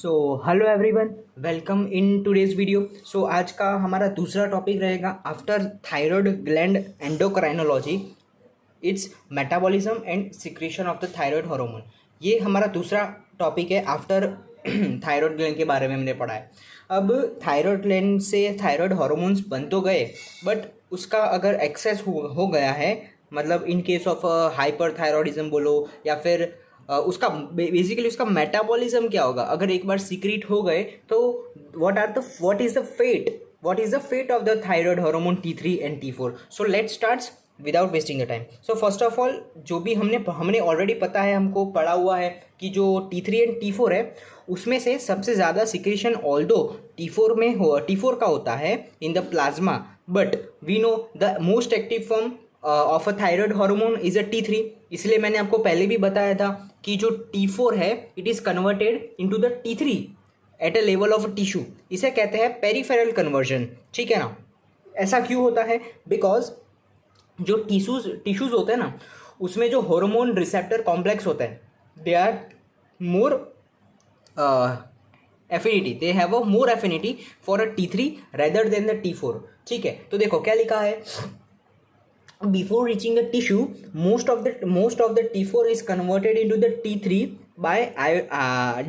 So hello everyone, welcome in today's video. So आज का हमारा दूसरा टॉपिक रहेगा after thyroid gland endocrinology, its metabolism and secretion of the thyroid hormone. ये हमारा दूसरा टॉपिक है आफ्टर थायराइड ग्लैंड के बारे में हमने पढ़ा है। अब थायराइड ग्लैंड से थायराइड हार्मोन्स बन तो गए, बट उसका अगर एक्सेस हो गया है, मतलब इन केस ऑफ हाइपर थायरॉइडिज्म बोलो या फिर उसका बेसिकली उसका मेटाबॉलिज्म क्या होगा अगर एक बार सीक्रेट हो गए तो what is the fate of the thyroid hormone T3 and T4। So let's start without wasting the time. So first of all, जो भी हमने ऑलरेडी पता है, हमको पढ़ा हुआ है कि जो T3 एंड T4 है उसमें से सबसे ज़्यादा सिक्रेशन ऑल्दो T4 का होता है in the plasma, but we know the most active form of a thyroid hormone is a T3। इसलिए मैंने आपको पहले भी बताया था कि जो T4 है it is converted into the T3 at a level of tissue. इसे कहते हैं पेरिफेरल कन्वर्जन, ठीक है ना। ऐसा क्यों होता है? बिकॉज जो टिश्यूज होते हैं ना, उसमें जो हार्मोन रिसेप्टर कॉम्प्लेक्स होता है, they are more affinity, they have a more affinity for a T3 rather than the T4। ठीक है, तो देखो क्या लिखा है। Before reaching the tissue, most of the T4 is converted into the T3 by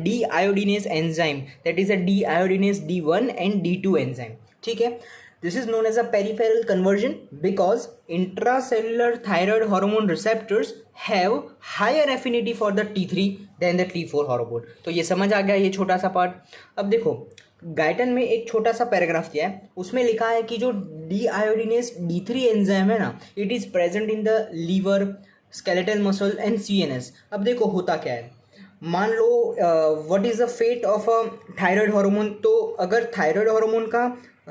deiodinase enzyme, that is a deiodinase D1 and D2 enzyme. ठीक है, this is known as a peripheral conversion because intracellular thyroid hormone receptors have higher affinity for the T3 than the T4 hormone। तो ये समझ आ गया ये छोटा सा पार्ट। अब देखो गाइटन में एक छोटा सा पैराग्राफ दिया है, उसमें लिखा है कि जो डीआयोडीनेस D3 एंजाइम है ना, it is present in the liver, skeletal muscle and CNS। अब देखो होता क्या है, मान लो what is the fate of a thyroid hormone. तो अगर थायराइड हार्मोन का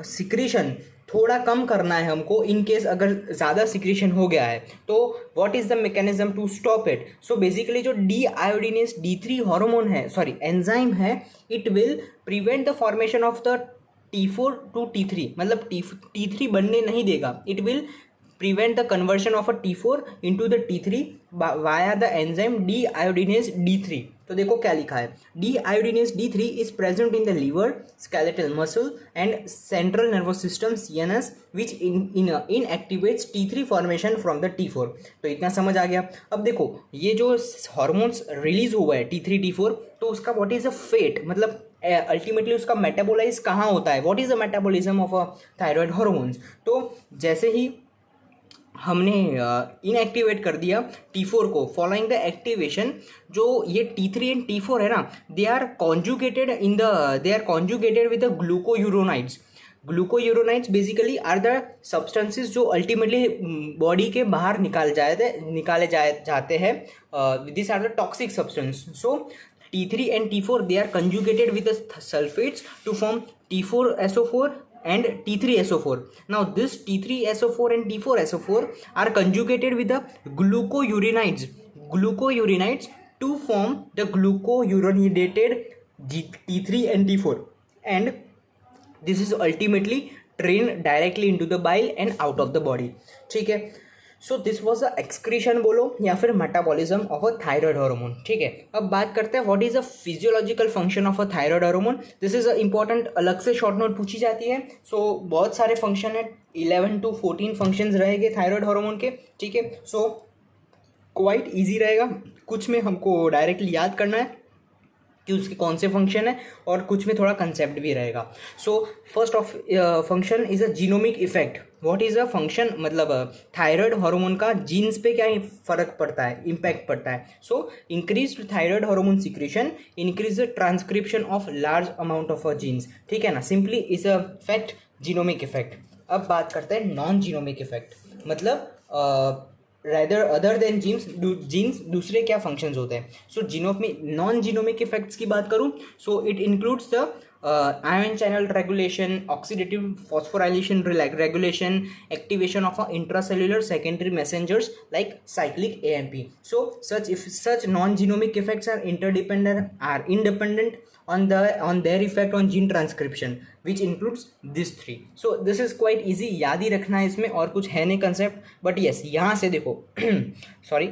सिक्रीशन थोड़ा कम करना है हमको, इन केस अगर ज़्यादा सिक्रीशन हो गया है, तो what is the mechanism to stop it. So basically जो डीआयोडीनेस D3 हार्मोन है, सॉरी एंजाइम है, it will prevent the formation of the T4 to T3, मतलब T3 बनने नहीं देगा। इट विल prevent the conversion of a T4 into the T3 via the enzyme deiodinase D3। तो देखो क्या लिखा है, deiodinase D3 is present in the liver, skeletal muscle and central nervous system CNS which inactivates T3 formation from the T4। तो इतना समझ आ गया। अब देखो ये जो हॉर्मोन्स रिलीज हुआ है T3 T4, तो उसका व्हाट इज अ फेट, मतलब अल्टीमेटली उसका मेटाबोलाइज कहाँ होता है, what is the metabolism of a thyroid hormones. तो जैसे ही हमने इनएक्टिवेट कर दिया T4 को, फॉलोइंग द एक्टिवेशन जो ये T3 एंड T4 है ना, they are conjugated with the glucuronides. Glucuronides basically are the substances जो अल्टीमेटली बॉडी के बाहर निकाले जाते हैं। This are the toxic substance. So T3 and T4 they are conjugated with the sulfates to form T4SO4 and T3SO4। Now this T3SO4 and T4SO4 are conjugated with the glucouronides to form the glucouronidated T3 and T4, and this is ultimately drained directly into the bile and out of the body। ठीक है, so this was a excretion बोलो या फिर metabolism of a thyroid hormone. ठीक है, अब बात करते हैं what is a physiological function of a thyroid hormone. This is a important, अलग से शॉर्ट नोट पूछी जाती है। सो बहुत सारे फंक्शन है, 11 to 14 फंक्शंस रहेंगे थायराइड हार्मोन के। ठीक है, सो क्वाइट ईजी रहेगा, कुछ में हमको डायरेक्टली याद करना है कि उसके कौन से फंक्शन है, और कुछ में थोड़ा कंसेप्ट भी रहेगा। So first of function is a genomic effect. What is a function, मतलब थायराइड हार्मोन का जीन्स पे क्या फर्क पड़ता है, इम्पैक्ट पड़ता है। So increase thyroid hormone secretion increase the transcription of large amount of a genes. ठीक है ना, simply is a fact genomic effect. अब बात करते हैं नॉन जीनोमिक इफेक्ट, मतलब rather other than जीन्स दूसरे क्या फंक्शंस होते हैं। सो नॉन जीनोमिक इफेक्ट्स की बात करूं, so it includes the ion channel regulation, oxidative phosphorylation regulation, activation of intracellular secondary messengers like cyclic AMP। So such non-genomic effects are independent on their effect on gene transcription, which includes these three। So this is quite easy, याद ही रखना है, इसमें और कुछ है नहीं concept, but yes यहाँ से देखो sorry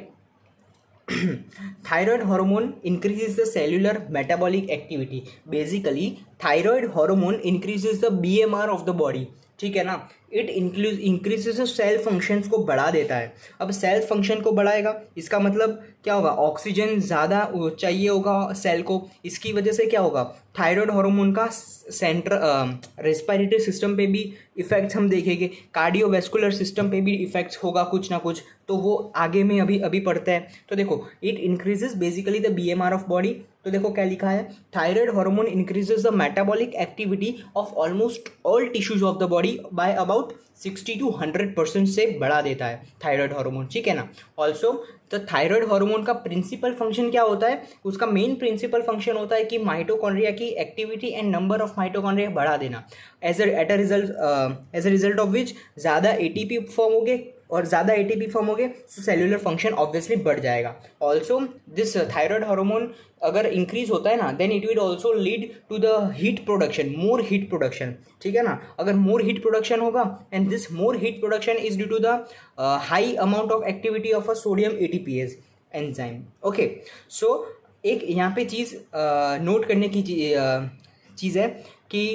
thyroid hormone increases the cellular metabolic activity. Basically thyroid hormone increases the BMR of the body, ठीक है ना. इट इंक्रीजेस सेल फंक्शंस को बढ़ा देता है. अब सेल फंक्शन को बढ़ाएगा, इसका मतलब क्या होगा, ऑक्सीजन ज़्यादा चाहिए होगा सेल को. इसकी वजह से क्या होगा, थायराइड हार्मोन का रेस्पिरेटरी सिस्टम पे भी इफेक्ट्स हम देखेंगे, कार्डियोवैस्कुलर सिस्टम पे भी इफेक्ट्स होगा कुछ ना कुछ, तो वो आगे में अभी पढ़ते हैं. तो देखो it increases basically the BMR of body. तो देखो क्या लिखा है, thyroid hormone increases the metabolic activity of almost all tissues of the body by about 60 to 100% से बढ़ा देता है थायराइड हार्मोन, ठीक है ना. ऑल्सो तो थायराइड हार्मोन का प्रिंसिपल फंक्शन क्या होता है, उसका मेन प्रिंसिपल फंक्शन होता है कि माइटोकॉन्ड्रिया की activity and number of mitochondria बढ़ा देना. As a result of which ज़्यादा ATP फॉर्म हो गए, और ज़्यादा ATP फॉर्म हो गए तो सेल्यूलर फंक्शन ऑब्वियसली बढ़ जाएगा. ऑल्सो दिस थायराइड हार्मोन अगर इंक्रीज होता है ना, then it will also lead to the heat production, more heat production, ठीक है ना. अगर मोर हीट प्रोडक्शन होगा, and this more heat production is due to the high amount of activity of a sodium ATPase enzyme. Okay, so एक यहाँ पे चीज़ note करने की चीज़ है कि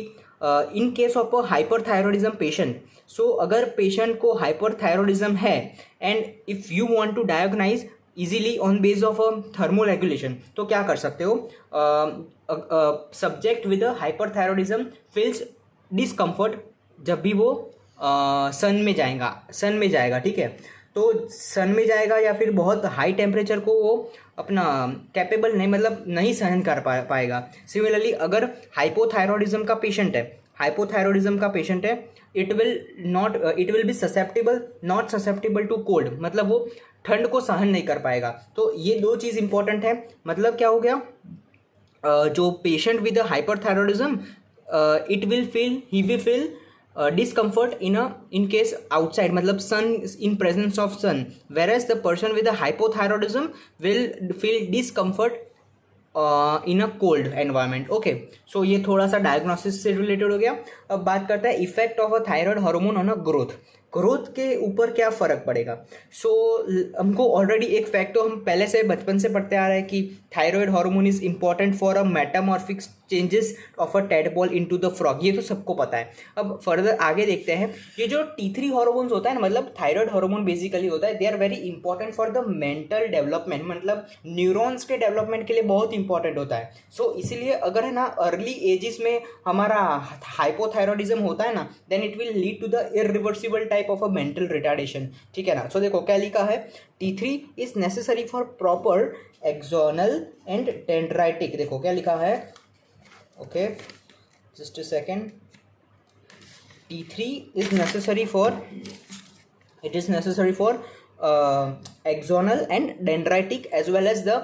in case of a hyperthyroidism patient, so अगर पेशेंट को हाइपरथायरॉयडिज्म है and if you want to diagnose easily on base of a thermoregulation, तो क्या कर सकते हो, subject with hyperthyroidism feels discomfort जब भी वो सन में जाएगा, ठीक है. तो सन में जाएगा या फिर बहुत हाई टेम्परेचर को वो अपना कैपेबल नहीं, मतलब नहीं सहन कर पाएगा. सिमिलरली अगर हाइपोथायरॉयडिज्म का पेशेंट है, it will be not susceptible to cold, मतलब वो ठंड को सहन नहीं कर पाएगा. तो ये दो चीज़ इंपॉर्टेंट है. मतलब क्या हो गया, जो patient with hyperthyroidism he will feel discomfort in case outside, मतलब sun, in presence of sun, whereas the person with the hypothyroidism will feel discomfort in a cold environment. Okay, so ये थोड़ा सा डायग्नोसिस से related हो गया. अब बात करते हैं effect of a thyroid hormone on a growth के ऊपर क्या फ़र्क पड़ेगा. सो हमको ऑलरेडी एक फैक्ट तो हम पहले से बचपन से पढ़ते आ रहे हैं कि thyroid hormone is important for a metamorphic changes of a tadpole into the frog, ये तो सबको पता है. अब फर्दर आगे देखते हैं, ये जो T3 हार्मोन्स होता है ना, मतलब थायराइड हार्मोन बेसिकली होता है, they are very important for the mental development, मतलब न्यूरॉन्स के डेवलपमेंट के लिए बहुत इंपॉर्टेंट होता है. सो इसीलिए अगर है ना अर्ली एजेस में हमारा हाइपोथायरॉयडिज्म होता है ना, then it will lead to the irreversible type of a mental retardation, ठीक है ना. सो देखो क्या लिखा है, T3 is necessary for proper axonal and dendritic. देखो क्या लिखा है, okay just a second. T3 is necessary for axonal and dendritic as well as the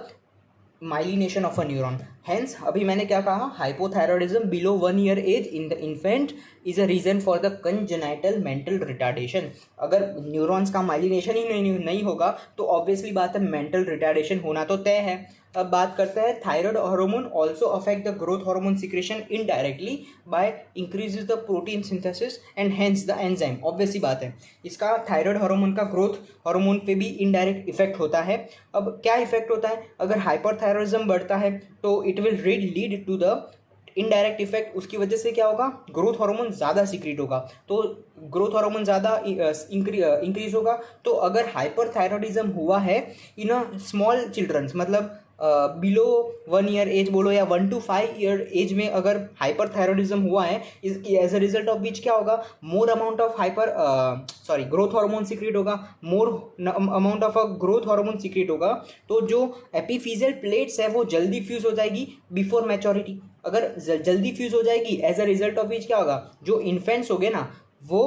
myelination of a neuron. Hence अभी मैंने क्या कहा, hypothyroidism below 1 year age in the infant is a reason for the congenital mental retardation. अगर neurons का myelination ही नहीं होगा तो obviously बात है मेंटल रिटार्डेशन होना तो तय है. अब बात करते हैं thyroid hormone also affect the growth hormone secretion indirectly bye increases the protein synthesis and hence the enzyme. Obviously बात है, इसका थायराइड हार्मोन का ग्रोथ हार्मोन पे भी इनडायरेक्ट इफेक्ट होता है. अब क्या इफेक्ट होता है, अगर हाइपरथायरॉयडिज्म बढ़ता है तो it will lead to the indirect effect. उसकी वजह से क्या होगा, ग्रोथ हार्मोन ज़्यादा सीक्रेट होगा, तो ग्रोथ हार्मोन ज़्यादा इंक्रीज होगा. तो अगर हाइपरथायरॉयडिज्म हुआ है इन अ स्मॉल चिल्ड्रंस, मतलब बिलो 1 year एज बोलो या 1 to 5 year एज में अगर हाइपरथायरॉयडिज्म हुआ है, as a result of which क्या होगा, more amount of growth hormone secrete होगा, more amount of growth hormone secrete होगा. तो जो एपिफिजियल प्लेट्स है वो जल्दी फ्यूज हो जाएगी बिफोर मैच्योरिटी. अगर जल्दी फ्यूज हो जाएगी, as a result of which क्या होगा, जो इन्फेंट्स हो गए ना वो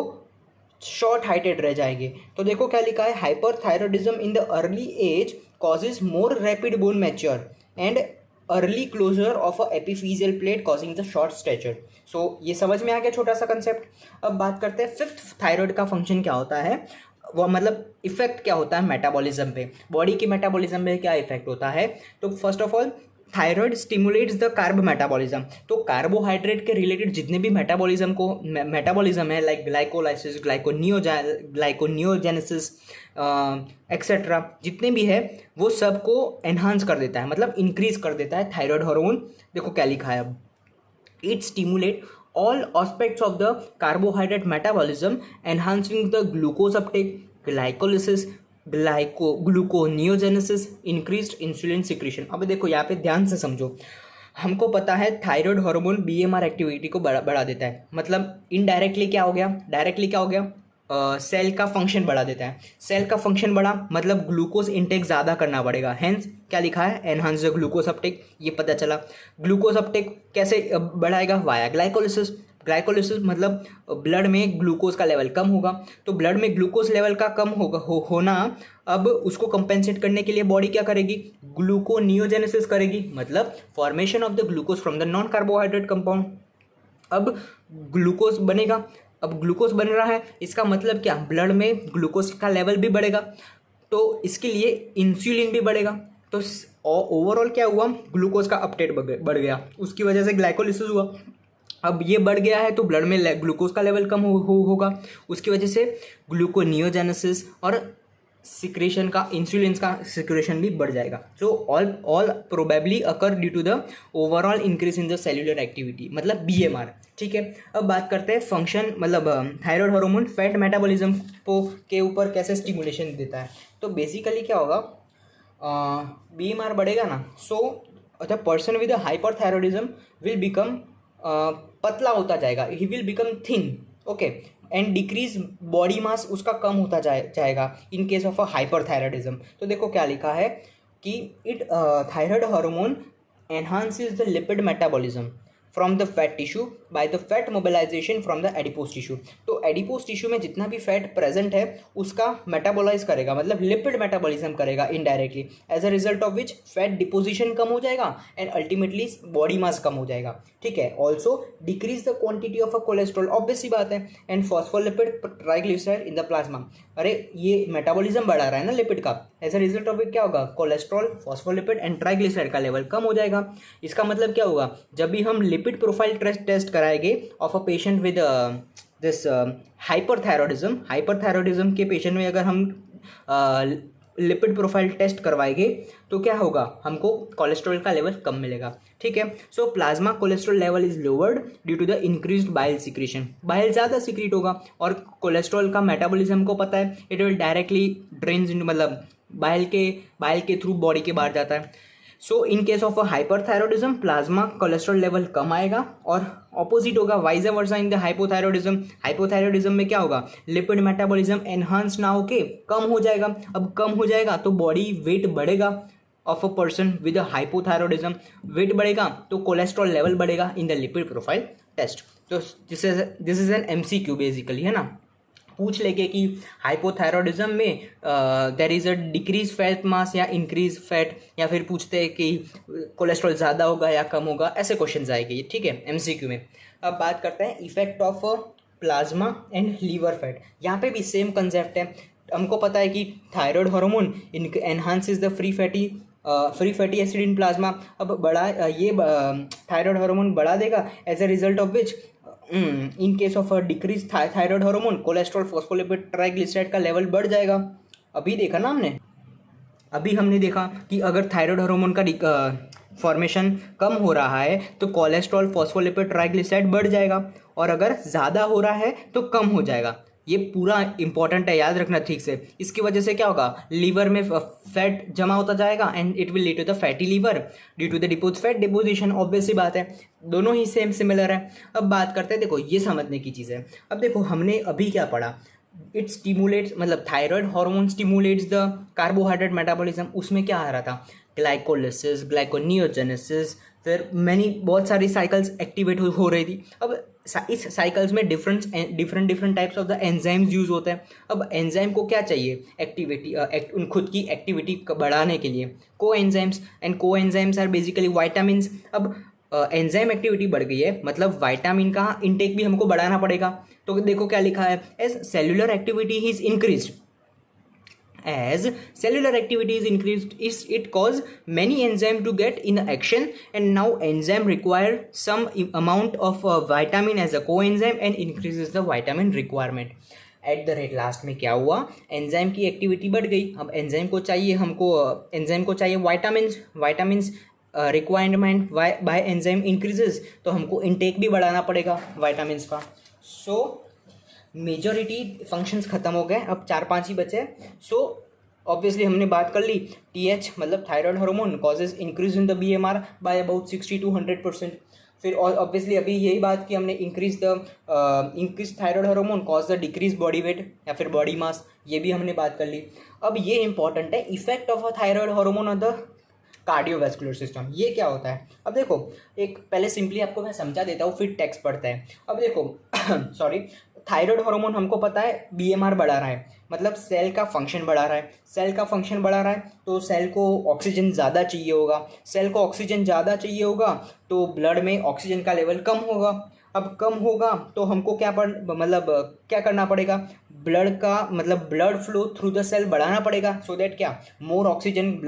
शॉर्ट हाइटेड रह जाएंगे. तो देखो क्या लिखा है, hyperthyroidism in the early age causes more rapid bone mature and early closure of a epiphyseal plate causing the short stature. So ये समझ में आ गया छोटा सा कंसेप्ट. अब बात करते हैं फिफ्थ, थायराइड का फंक्शन क्या होता है, वो मतलब इफेक्ट क्या होता है मेटाबॉलिज्म पे, बॉडी की मेटाबॉलिज्म पे क्या इफेक्ट होता है. तो first of all thyroid stimulates the carb metabolism. तो कार्बोहाइड्रेट के रिलेटेड जितने भी मेटाबॉलिज्म है, लाइक ग्लाइकोलाइसिस, ग्लाइकोनियोजेनेसिस एक्सेट्रा, जितने भी है वो सबको एनहांस कर देता है, मतलब इंक्रीज कर देता है थायराइड हार्मोन। देखो क्या लिखा है अब, it stimulate all aspects of the carbohydrate metabolism, enhancing the glucose uptake, glycolysis, gluconeogenesis, increased insulin secretion। अब देखो यहाँ पे ध्यान से समझो, हमको पता है थायराइड हार्मोन बीएमआर एक्टिविटी को बढ़ा देता है, मतलब इनडायरेक्टली क्या हो गया, डायरेक्टली क्या हो गया, सेल का फंक्शन बढ़ा देता है। सेल का फंक्शन बढ़ा मतलब ग्लूकोज इंटेक ज़्यादा करना पड़ेगा, हेंस क्या लिखा है, एनहांस द ग्लूकोज अपटेक, ये पता चला। ग्लूकोज अपटेक कैसे बढ़ाएगा, वाया ग्लाइकोलिसिस। ग्लाइकोलिसिस मतलब ब्लड में ग्लूकोज का लेवल कम होगा, तो ब्लड में ग्लूकोज लेवल का कम होना, अब उसको कंपेंसेट करने के लिए बॉडी क्या करेगी, ग्लूकोनियोजेनेसिस करेगी, मतलब formation of the glucose from the non carbohydrate compound. अब ग्लूकोज बनेगा, अब ग्लूकोज बन रहा है, इसका मतलब क्या, ब्लड में ग्लूकोज का लेवल भी बढ़ेगा, तो इसके लिए इंसुलिन भी बढ़ेगा। तो ओवरऑल क्या हुआ, ग्लूकोज का अपटेक बढ़ गया, उसकी वजह से ग्लाइकोलिसिस हुआ। अब ये बढ़ गया है तो ब्लड में ग्लूकोज का लेवल कम होगा, उसकी वजह से ग्लूकोनियोजेनेसिस और सिक्रेशन का, इंसुलिन का सिक्रेशन भी बढ़ जाएगा। So all probably occur due to the overall increase in the cellular activity, मतलब बीएमआर। ठीक है, अब बात करते हैं फंक्शन, मतलब थायराइड हार्मोन फैट मेटाबॉलिज्म को के ऊपर कैसे स्टिमुलेशन देता है। तो बेसिकली क्या होगा, बीएमआर बढ़ेगा ना, so the person with hyperthyroidism will become, पतला होता जाएगा, he will become thin, okay, and decrease body mass उसका कम होता जाएगा in case of a hyperthyroidism. तो देखो क्या लिखा है कि it thyroid hormone enhances the lipid metabolism from the fat tissue by the fat mobilization from the adipose tissue. तो एडिपोज टिश्यू में जितना भी फैट प्रेजेंट है उसका मेटाबोलाइज करेगा, मतलब लिपिड मेटाबॉलिज्म करेगा indirectly, as a result of which fat deposition कम हो जाएगा एंड अल्टीमेटली बॉडी मास कम हो जाएगा। ठीक है, also decrease the quantity of a cholesterol, obvious सी बात है, and phospholipid triglyceride in the plasma. अरे ये मेटाबॉलिज्म बढ़ा रहा है ना लिपिड का, as a result of it क्या होगा, कोलेस्ट्रॉल, फॉस्फोलिपिड एंड ट्राइग्लिसराइड का लेवल कम हो जाएगा। इसका मतलब क्या होगा, जब भी हम लिपिड प्रोफाइल टेस्ट कराएंगे of a patient with this hyperthyroidism के पेशेंट में अगर हम लिपिड प्रोफाइल टेस्ट करवाएंगे तो क्या होगा, हमको कोलेस्ट्रॉल का लेवल कम मिलेगा। ठीक है, so plasma cholesterol level is lowered due to the increased bile secretion, bile ज़्यादा सिक्रीट होगा, और कोलेस्ट्रॉल का मेटाबॉलिज्म को पता है, इट विल डायरेक्टली ड्रेन्स, मतलब बाइल के थ्रू बॉडी के बाहर जाता है। So in case of a hyperthyroidism plasma cholesterol level कम आएगा, और ऑपोजिट होगा vice versa in the hypothyroidism. Hypothyroidism में क्या होगा, लिपिड मेटाबॉलिज्म एनहांस ना होके कम हो जाएगा। अब कम हो जाएगा तो बॉडी वेट बढ़ेगा of a person with hypothyroidism, weight बढ़ेगा तो कोलेस्ट्रॉल लेवल बढ़ेगा in the lipid profile test. तो this is an MCQ basically, है ना, पूछ लेके कि हाइपोथायरॉयडिज्म में there is a decrease fat mass या इंक्रीज फैट, या फिर पूछते हैं कि कोलेस्ट्रॉल ज़्यादा होगा या कम होगा, ऐसे क्वेश्चन आएंगे। ठीक है, एमसीक्यू में। अब बात करते हैं effect of plasma and liver fat. यहाँ पे भी सेम कंसेप्ट है, हमको पता है कि thyroid hormone enhances the free fatty acid in plasma. अब ये थायराइड हार्मोन बढ़ा देगा, as a result of which in case of decrease thyroid hormone cholesterol, phospholipid, triglyceride का लेवल बढ़ जाएगा। अभी हमने देखा कि अगर थायराइड हार्मोन का फॉर्मेशन कम हो रहा है तो कोलेस्ट्रॉल, फॉस्फोलिपिड, ट्राइग्लिसराइड बढ़ जाएगा, और अगर ज़्यादा हो रहा है तो कम हो जाएगा। ये पूरा इंपॉर्टेंट है, याद रखना ठीक से। इसकी वजह से क्या होगा, लीवर में फैट जमा होता जाएगा and it will lead to the fatty liver due to the fat deposition, obvious सी बात है, दोनों ही सेम सिमिलर है। अब बात करते हैं, देखो ये समझने की चीज़ है। अब देखो हमने अभी क्या पढ़ा, इट स्टिमुलेट्स, मतलब thyroid hormone stimulates the carbohydrate metabolism. उसमें क्या आ रहा था, ग्लाइकोलिसिस, ग्लाइकोनियोजेनेसिस, फिर बहुत सारी साइकिल्स एक्टिवेट हो रही थी। अब इस साइकिल्स में different types of the enzymes use होते हैं। अब एंजाइम को क्या चाहिए, एक्टिविटी, खुद की एक्टिविटी बढ़ाने के लिए को एंजाइम्स आर बेसिकली वाइटामिन्स। अब एंजाइम एक्टिविटी बढ़ गई है, मतलब वाइटामिन का इंटेक भी हमको बढ़ाना पड़ेगा। तो देखो क्या लिखा है, as cellular activity is increased as cellular activity is increased, it cause many enzyme to get in action, and now enzyme require some amount of vitamin as a coenzyme and increases the vitamin requirement. At the rate last में क्या हुआ, enzyme की activity बढ़ गई. अब enzyme को चाहिए हमको, एंजाइम को चाहिए vitamin requirement bye enzyme increases, तो हमको इनटेक भी बढ़ाना पड़ेगा वाइटामिन का. सो मेजॉरिटी फंक्शंस खत्म हो गए, अब 4-5 ही बचे. सो ऑब्वियसली हमने बात कर ली, TH मतलब thyroid hormone causes increase in the BMR by about 60-100%. फिर ऑब्वियसली अभी यही बात कि हमने increase thyroid hormone cause the decrease body weight या फिर बॉडी मास, ये भी हमने बात कर ली. अब ये इंपॉर्टेंट है, effect of a thyroid hormone on the cardiovascular system. ये क्या होता है, अब देखो एक पहले सिंपली आपको मैं समझा देता हूँ, फिर टेक्स्ट पढ़ते हैं. अब देखो सॉरी, थायराइड हार्मोन हमको पता है BMR बढ़ा रहा है, मतलब सेल का फंक्शन बढ़ा रहा है. सेल का फंक्शन बढ़ा रहा है तो सेल को ऑक्सीजन ज़्यादा चाहिए होगा. सेल को ऑक्सीजन ज़्यादा चाहिए होगा तो ब्लड में ऑक्सीजन का लेवल कम होगा. अब कम होगा तो हमको क्या करना पड़ेगा, ब्लड का मतलब blood flow through the cell बढ़ाना पड़ेगा, सो दैट क्या मोर ऑक्सीजन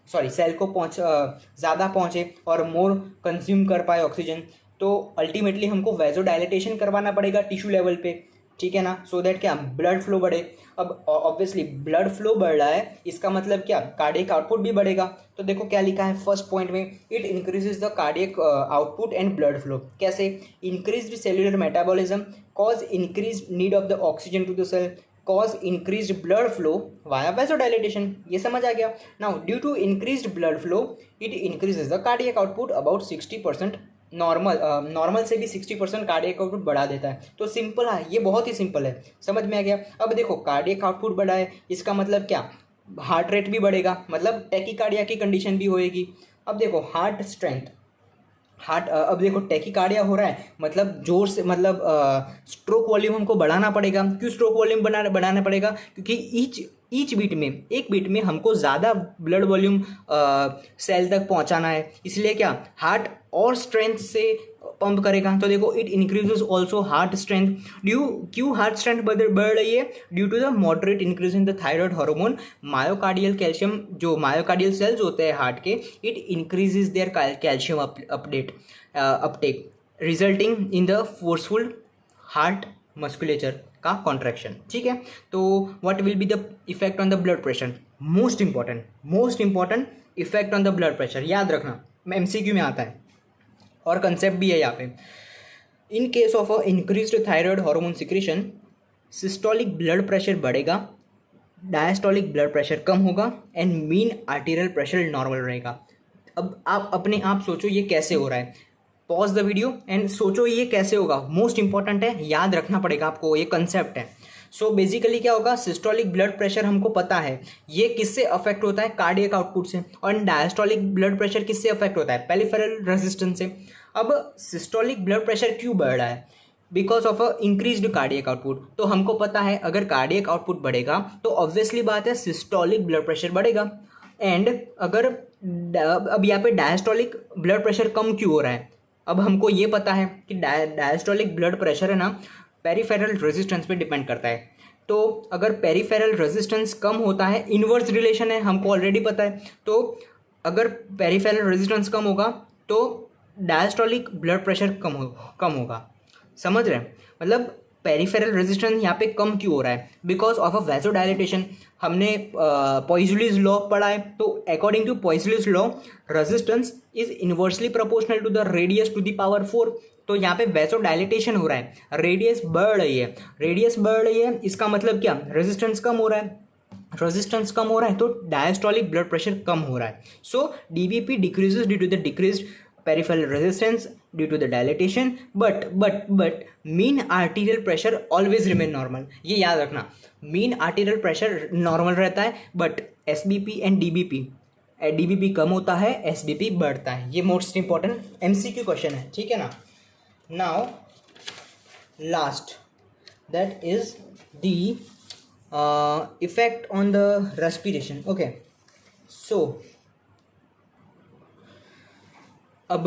सेल को ज़्यादा पहुँचे और मोर कंज्यूम कर पाए ऑक्सीजन. तो अल्टीमेटली हमको वैसोडाइलेटेशन करवाना पड़ेगा टिश्यू लेवल पे, ठीक है ना, सो दैट क्या ब्लड फ्लो बढ़े. अब ऑब्वियसली ब्लड फ्लो बढ़ रहा है, इसका मतलब क्या कार्डियक आउटपुट भी बढ़ेगा. तो देखो क्या लिखा है फर्स्ट पॉइंट में, it increases the cardiac output and blood flow. कैसे, increased cellular metabolism cause increase need of the oxygen to the cell, cause increased blood flow via vasodilatation. ये समझ आ गया. Now due to increased blood flow it increases the cardiac output about 60%. Normal से भी 60% cardiac output बढ़ा देता है. तो सिंपल है, ये बहुत ही सिंपल है, समझ में आ गया. अब देखो कार्डियक आउटपुट बढ़ा है, इसका मतलब क्या, हार्ट रेट भी बढ़ेगा, मतलब टैकीकार्डिया की कंडीशन भी होएगी. अब देखो हार्ट स्ट्रेंथ, अब देखो टैकीकार्डिया हो रहा है मतलब जोर से, मतलब स्ट्रोक वॉल्यूम हमको बढ़ाना पड़ेगा. क्यों स्ट्रोक वॉल्यूम बढ़ाना पड़ेगा, क्योंकि ईच एक बीट में हमको ज़्यादा ब्लड वॉल्यूम सेल तक पहुंचाना है. इसलिए क्या हार्ट और स्ट्रेंथ से पंप करेगा. तो देखो it increases also heart strength. क्यों हार्ट स्ट्रेंथ बढ़ रही है, due to the moderate increase in the thyroid hormone. Myocardial calcium, जो मायोकार्डियल सेल्स होते हैं हार्ट के, it increases their calcium uptake resulting in the forceful heart musculature का contraction. ठीक है, तो what will be the effect on the blood pressure. Most important effect on the blood pressure, याद रखना MCQ में आता है और कंसेप्ट भी है यहाँ पे. इन case of a increased thyroid hormone secretion, systolic blood pressure बढ़ेगा, डायस्टोलिक ब्लड प्रेशर कम होगा and mean arterial pressure normal रहेगा. अब आप अपने आप सोचो ये कैसे हो रहा है, पॉज द वीडियो एंड सोचो ये कैसे होगा. मोस्ट इंपॉर्टेंट है, याद रखना पड़ेगा आपको, ये कंसेप्ट है. सो बेसिकली क्या होगा, सिस्टोलिक ब्लड प्रेशर हमको पता है ये किससे अफेक्ट होता है, कार्डियक आउटपुट से. और डायस्टोलिक ब्लड प्रेशर किससे अफेक्ट होता है, पेरिफेरल रेजिस्टेंस से. अब सिस्टोलिक ब्लड प्रेशर क्यों बढ़ रहा है, because of a increased cardiac output. तो हमको पता है अगर कार्डियक आउटपुट बढ़ेगा तो ऑब्वियसली बात है सिस्टोलिक ब्लड प्रेशर बढ़ेगा. एंड अगर अब यहाँ पे डायस्टोलिक ब्लड प्रेशर कम क्यों हो रहा है, अब हमको ये पता है कि डायस्टोलिक ब्लड प्रेशर है ना पेरिफेरल रेजिस्टेंस पे डिपेंड करता है. तो अगर पेरिफेरल रेजिस्टेंस कम होता है, इन्वर्स रिलेशन है हमको ऑलरेडी पता है. तो अगर पेरिफेरल रेजिस्टेंस कम होगा तो डायस्टोलिक ब्लड प्रेशर कम होगा. समझ रहे हैं, मतलब पेरिफेरल रेजिस्टेंस यहाँ पे कम क्यों हो रहा है, बिकॉज ऑफ अ वैसोडाइलेटेशन. हमने पॉइजलीज लॉ पढ़ा है, तो according to Poiseuille's law resistance is inversely proportional to the radius to the power 4. तो यहाँ पे वैसोडाइलेटेशन हो रहा है, रेडियस बढ़ रही है, इसका मतलब क्या रेजिस्टेंस कम हो रहा है, तो डायस्टोलिक ब्लड प्रेशर कम हो रहा है. So DBP decreases due to the decreased peripheral resistance due to the dilatation, but mean arterial pressure always remain normal. ये याद रखना, mean arterial pressure normal रहता है, but SBP and DBP कम होता है, SBP बढ़ता है. ये मोस्ट इंपॉर्टेंट MCQ क्वेश्चन है, ठीक है ना. Now last that is the effect on the respiration. Okay, so अब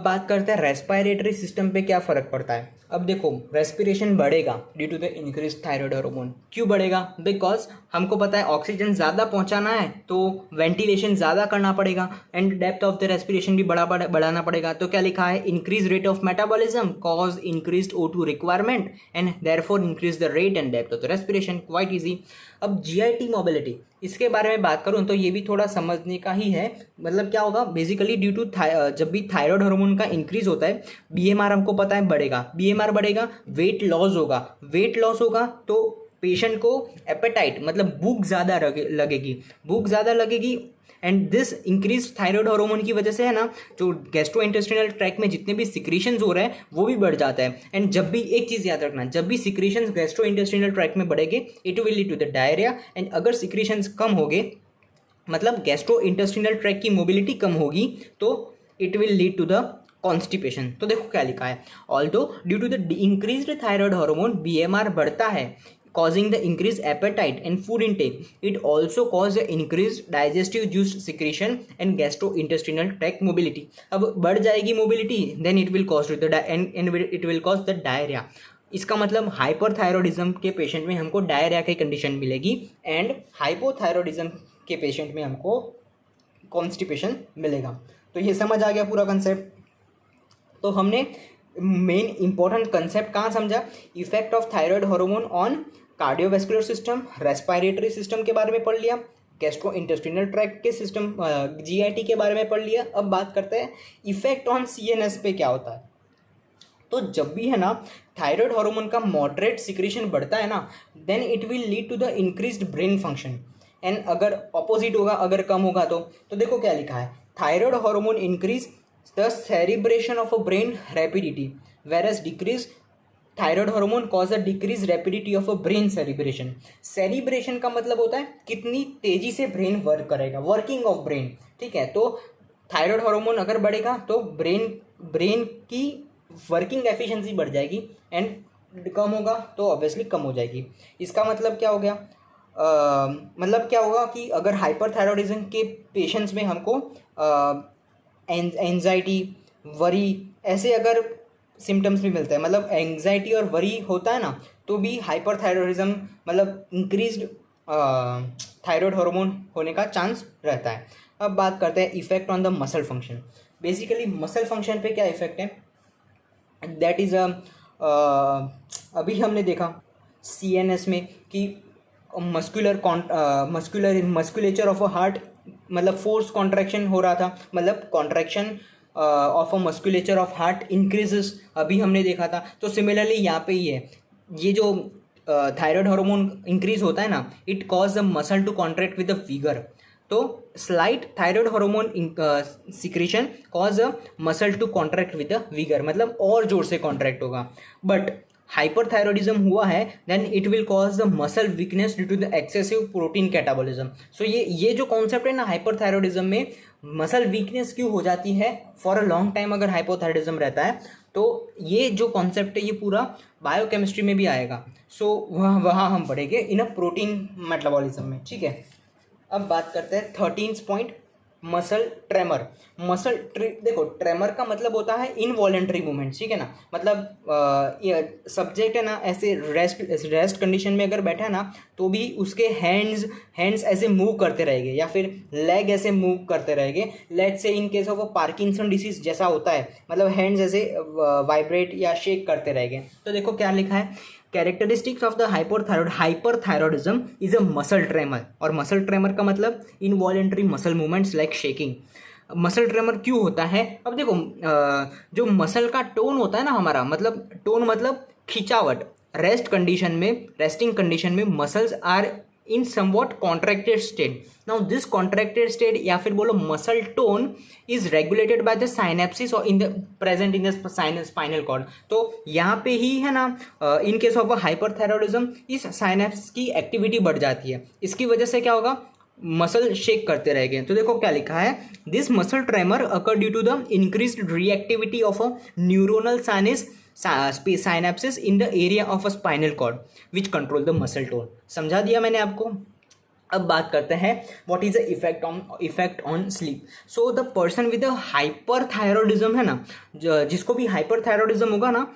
बात करते हैं रेस्पिरेटरी सिस्टम पे क्या फ़र्क पड़ता है। अब देखो, रेस्पिरेशन बढ़ेगा due to the increase thyroid hormone. क्यों बढ़ेगा? बिकॉज हमको पता है ऑक्सीजन ज़्यादा पहुंचाना है तो वेंटिलेशन ज़्यादा करना पड़ेगा and depth of the respiration भी बढ़ाना पड़ेगा। तो क्या लिखा है? Increase rate of metabolism cause increase O2 requirement and therefore increase the rate and depth of the respiration. Quite easy. अब GIT मोबिलिटी, इसके बारे में बात करूं तो ये भी थोड़ा समझने का ही है। मतलब क्या होगा? बेसिकली ड्यू टू जब भी थायराइड हार्मोन का इंक्रीज होता है, BMR हमको पता है बढ़ेगा, BMR बढ़ेगा, वेट लॉस होगा, वेट लॉस होगा तो पेशेंट को एपेटाइट मतलब भूख ज़्यादा लगेगी, भूख ज़्यादा लगेगी and this increase thyroid hormone की वजह से है ना, जो गैस्ट्रोइंटेस्टिनल ट्रैक में जितने भी सिक्रीशंस हो रहे हैं वो भी बढ़ जाता है। एंड जब भी एक चीज़ याद रखना, जब भी सिक्रीशंस गैस्ट्रोइंटेस्टिनल ट्रैक में बढ़ेंगे it will lead to the diarrhoea and अगर सिक्रीशंस कम होंगे मतलब गैस्ट्रोइंटेस्टिनल ट्रैक की मोबिलिटी कम होगी तो it will lead to the constipation. तो देखो क्या लिखा है, although due to the increased thyroid hormone BMR बढ़ता है causing the increased appetite and food intake. It also cause the increased digestive juice secretion and gastrointestinal tract mobility. अब बढ़ जाएगी mobility, then it will cause the and it will cause the diarrhea. इसका मतलब hyperthyroidism के patient में हमको diarrhoea की condition मिलेगी एंड हाइपोथायरॉयडिज्म के पेशेंट में हमको कॉन्स्टिपेशन मिलेगा। तो ये समझ आ गया पूरा कंसेप्ट। तो हमने मेन इंपॉर्टेंट कंसेप्ट कहाँ समझा? Effect of thyroid hormone on cardiovascular system, respiratory system के बारे में पढ़ लिया, गैस्ट्रो इंटेस्टिनल ट्रैक्ट के सिस्टम GIT के बारे में पढ़ लिया। अब बात करते हैं इफेक्ट ऑन CNS पे क्या होता है। तो जब भी है ना थायराइड हार्मोन का मॉडरेट सिक्रीशन बढ़ता है ना, then it will lead to the increased brain function and अगर ऑपोजिट होगा, अगर कम होगा तो देखो क्या लिखा है, thyroid hormone increase the cerebration of a brain rapidity whereas decrease thyroid hormone cause a decrease rapidity of a brain cerebration. Cerebration का मतलब होता है कितनी तेजी से ब्रेन वर्क करेगा, वर्किंग ऑफ ब्रेन, ठीक है। तो थायराइड हार्मोन अगर बढ़ेगा तो ब्रेन की वर्किंग एफिशिएंसी बढ़ जाएगी एंड कम होगा तो ऑब्वियसली कम हो जाएगी। इसका मतलब क्या हो गया? मतलब क्या होगा कि अगर हाइपरथायरॉयडिज्म के पेशेंट्स में हमको एंजाइटी, वरी ऐसे अगर सिम्टम्स भी मिलते हैं, मतलब एंजाइटी और वरी होता है ना तो भी हाइपरथायरॉयडिज्म मतलब इंक्रीज्ड थायराइड हार्मोन होने का चांस रहता है। अब बात करते हैं effect on the muscle function. Basically muscle function पे क्या इफेक्ट है? दैट इज़ अभी हमने देखा CNS में कि मस्कुलेचर ऑफ अ हार्ट मतलब फोर्स कॉन्ट्रैक्शन हो रहा था, मतलब contraction of a musculature of heart increases, अभी हमने देखा था। तो सिमिलरली यहाँ पे ही है, ये जो थायराइड हार्मोन इंक्रीज होता है ना, it cause the muscle to contract with the vigour. तो slight thyroid hormone secretion cause a muscle to contract with the vigour, मतलब और जोर से कॉन्ट्रैक्ट होगा। बट हाइपरथायरॉयडिज्म हुआ है then it will cause the muscle weakness due to the excessive protein catabolism. So ये जो कॉन्सेप्ट है ना हाइपरथायरॉयडिज्म में, मसल वीकनेस क्यों हो जाती है फॉर अ लॉन्ग टाइम अगर हाइपोथायरॉयडिज्म रहता है, तो ये जो कॉन्सेप्ट है ये पूरा बायोकेमिस्ट्री में भी आएगा। सो वहाँ हम पढ़ेंगे इन अ प्रोटीन मेटाबॉलिज्म में, ठीक है। अब बात करते हैं 13th पॉइंट, मसल ट्रेमर। देखो ट्रेमर का मतलब होता है इनवॉलेंट्री मूवमेंट, ठीक है ना। मतलब सब्जेक्ट है ना ऐसे रेस्ट कंडीशन में अगर बैठा है ना तो भी उसके हैंड्स ऐसे मूव करते रहेंगे या फिर लेग ऐसे मूव करते रहेंगे। Let's say in case of Parkinson disease जैसा होता है, मतलब हैंड्स ऐसे वाइब्रेट या शेक करते रहेंगे। तो देखो क्या लिखा है, characteristics of the hyperthyroidism is a muscle tremor. और मसल ट्रेमर का मतलब involuntary muscle movements like shaking. Muscle tremor क्यों होता है? अब देखो जो मसल का टोन होता है ना हमारा, मतलब टोन मतलब खिंचावट, रेस्टिंग कंडीशन में muscles are in somewhat contracted state. Now this contracted state या फिर बोलो muscle tone is regulated by the synapsis are present in the spinal cord. तो यहाँ पे ही है ना इन केस ऑफ हाइपरथायरॉयडिज्म इस साइनेप्स की एक्टिविटी बढ़ जाती है। इसकी वजह से क्या होगा, मसल शेक करते रहेंगे। तो देखो क्या लिखा है, this muscle tremor occur due to the increased reactivity of a neuronal synapses in the area of a spinal cord which control the muscle tone। समझा दिया मैंने आपको। अब बात करते हैं what is the effect on sleep. So the person with hyper thyroidism है ना, जिसको भी हाइपर थायरॉइडिज्म होगा ना,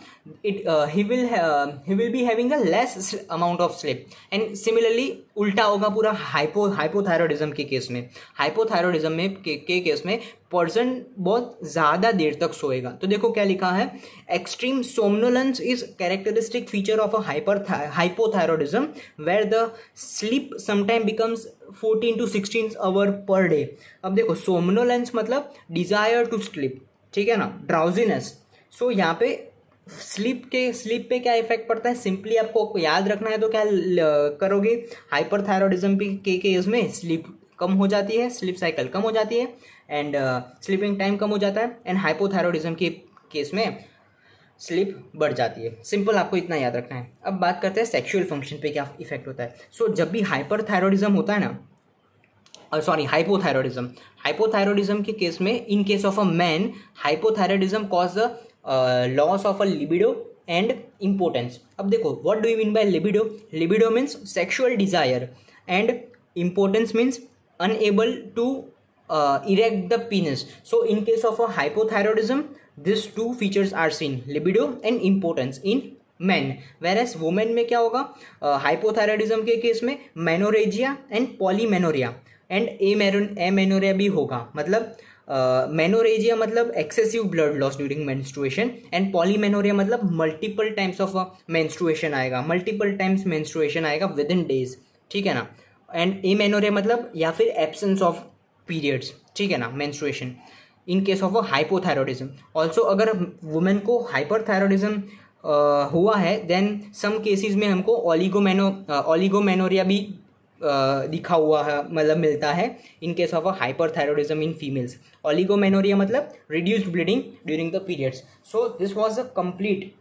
he will be having a less amount of sleep. And similarly उल्टा होगा पूरा हाइपोथायरॉइडिज्म के केस में. हाइपोथायरॉइडिज्म में के केस में पर्सन बहुत ज़्यादा देर तक सोएगा. तो देखो क्या लिखा है, extreme somnolence is characteristic feature of a hypothyroidism where the sleep sometime becomes 14 to 16 hour per day. अब देखो सोमनोलेंस मतलब डिजायर टू स्लीप, ठीक है ना, ड्राउजीनेस. सो यहाँ पे स्लीप पे क्या इफेक्ट पड़ता है, सिंपली आपको याद रखना है. तो क्या करोगे, हाइपरथायरॉइडिज्म के केस में स्लीप कम हो जाती है, स्लीप साइकिल कम हो जाती है, एंड स्लीपिंग टाइम कम हो जाता है. एंड हाइपोथायरॉइडिज्म के केस में स्लीप बढ़ जाती है. सिंपल आपको इतना याद रखना है. अब बात करते हैं सेक्सुअल फंक्शन पे क्या इफेक्ट होता है. सो जब भी हाइपरथायरॉइडिज्म होता है ना, सॉरी हाइपोथायरॉइडिज्म के केस में, in case of a man, hypothyroidism cause the loss of a libido and impotence. अब देखो what do you mean by libido. Libido means sexual desire and impotence means unable to erect the penis. So in case of a hypothyroidism, these two features are seen, libido and impotence in men. Whereas women में क्या होगा, hypothyroidism के case में menorrhagia and polymenorrhoea and amenorrhoea भी होगा. मतलब menorrhagia मतलब excessive blood loss during menstruation, and polymenorrhoea मतलब मल्टीपल टाइम्स ऑफ मेंस्ट्रुएशन आएगा, मल्टीपल टाइम्स मेंस्ट्रुएशन आएगा विद इन डेज, ठीक है ना. एंड एमेनोरिया मतलब या फिर एब्सेंस ऑफ पीरियड्स, ठीक है ना, menstruation in case of a hypothyroidism. Also अगर वुमेन को हाइपरथायरॉइडिज्म हुआ है, देन सम केसेस में हमको ओलिगोमेनोरिया भी दिखा हुआ है, मतलब मिलता है in case of a hyperthyroidism in females. Oligomenorrhoea मतलब reduced bleeding during the periods. So this was the complete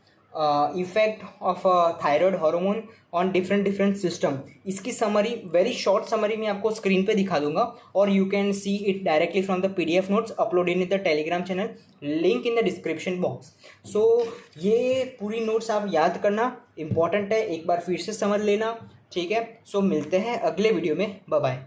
effect of thyroid hormone on different system. इसकी समरी, वेरी शॉर्ट समरी मैं आपको स्क्रीन पे दिखा दूंगा, और you can see it directly from the PDF notes upload in the Telegram channel, link in the description box. So ये पूरी notes आप याद करना, इंपॉर्टेंट है, एक बार फिर से समझ लेना, ठीक है. सो मिलते हैं अगले वीडियो में, बाय बाय.